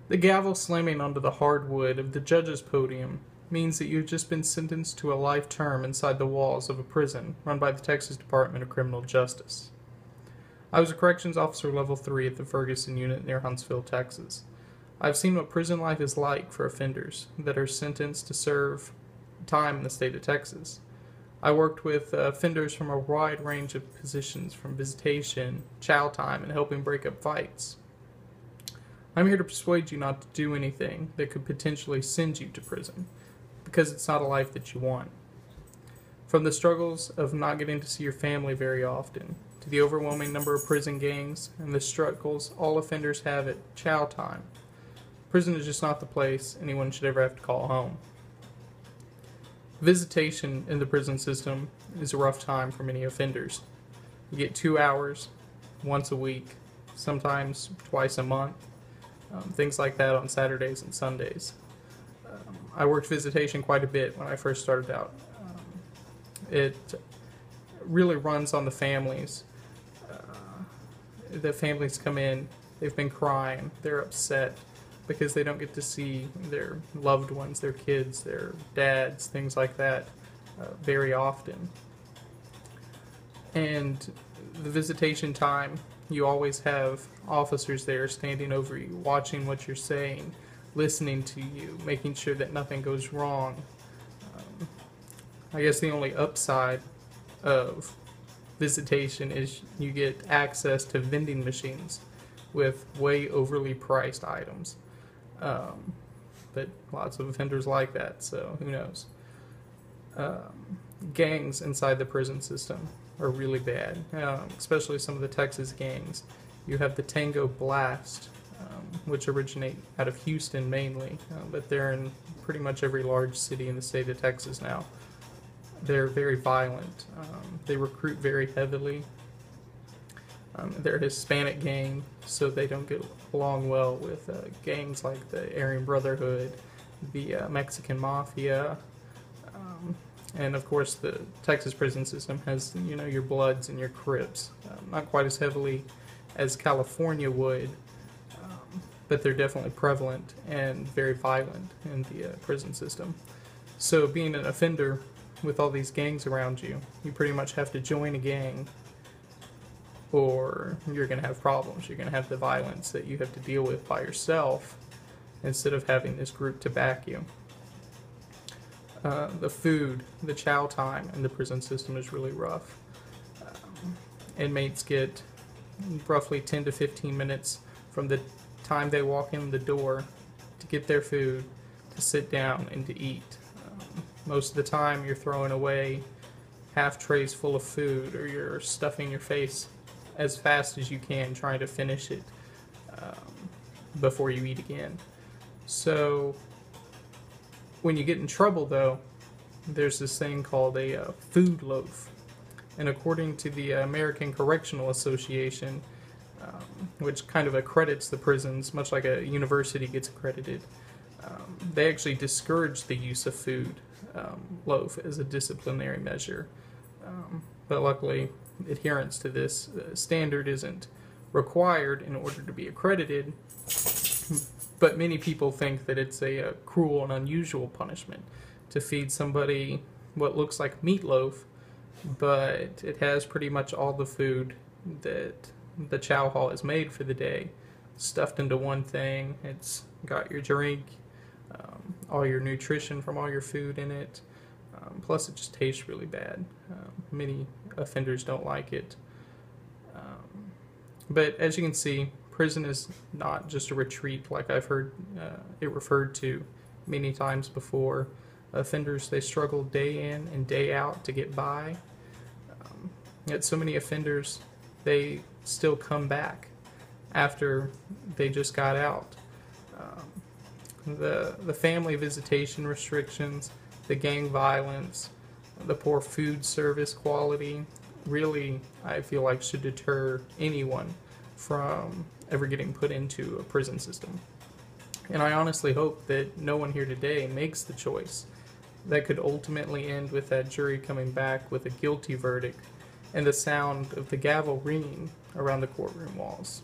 The gavel slamming onto the hardwood of the judge's podium means that you've just been sentenced to a life term inside the walls of a prison run by the Texas Department of Criminal Justice. I was a corrections officer level 3 at the Ferguson unit near Huntsville, Texas. I've seen what prison life is like for offenders that are sentenced to serve time in the state of Texas. I worked with offenders from a wide range of positions, from visitation, chow time, and helping break up fights. I'm here to persuade you not to do anything that could potentially send you to prison, because it's not a life that you want. From the struggles of not getting to see your family very often, to the overwhelming number of prison gangs, and the struggles all offenders have at chow time, prison is just not the place anyone should ever have to call home. Visitation in the prison system is a rough time for many offenders. You get 2 hours once a week, sometimes twice a month, things like that on Saturdays and Sundays. I worked visitation quite a bit when I first started out. It really runs on the families. The families come in, they've been crying, they're upset because they don't get to see their loved ones, their kids, their dads, things like that, very often. And the visitation time, you always have officers there standing over you, watching what you're saying, listening to you, making sure that nothing goes wrong. I guess the only upside of visitation is you get access to vending machines with way overly priced items. But lots of offenders like that, so who knows. Gangs inside the prison system are really bad, especially some of the Texas gangs. You have the Tango Blast, which originate out of Houston mainly, but they're in pretty much every large city in the state of Texas now. They're very violent. They recruit very heavily. They're a Hispanic gang, so they don't get along well with gangs like the Aryan Brotherhood, the Mexican Mafia, and of course the Texas prison system has, you know, your Bloods and your Crips. Not quite as heavily as California would, but they're definitely prevalent and very violent in the prison system. So being an offender with all these gangs around you, you pretty much have to join a gang or you're going to have problems. You're going to have the violence that you have to deal with by yourself instead of having this group to back you. The food, the chow time in the prison system is really rough. Inmates get roughly 10 to 15 minutes from the time they walk in the door to get their food, to sit down and to eat. Most of the time you're throwing away half trays full of food, or you're stuffing your face as fast as you can trying to finish it before you eat again. So when you get in trouble, though, there's this thing called a food loaf. And according to the American Correctional Association, which kind of accredits the prisons, much like a university gets accredited, they actually discourage the use of food loaf as a disciplinary measure. But luckily, adherence to this standard isn't required in order to be accredited. But many people think that it's a cruel and unusual punishment to feed somebody what looks like meatloaf, but it has pretty much all the food that the chow hall is made for the day stuffed into one thing. It's got your drink, all your nutrition from all your food in it, plus it just tastes really bad. Many offenders don't like it. But as you can see, prison is not just a retreat like I've heard it referred to many times before. Offenders, they struggle day in and day out to get by. Yet so many offenders, they still come back after they just got out. The family visitation restrictions, the gang violence, the poor food service quality, really, I feel like should deter anyone from ever getting put into a prison system. And I honestly hope that no one here today makes the choice that could ultimately end with that jury coming back with a guilty verdict and the sound of the gavel ringing around the courtroom walls.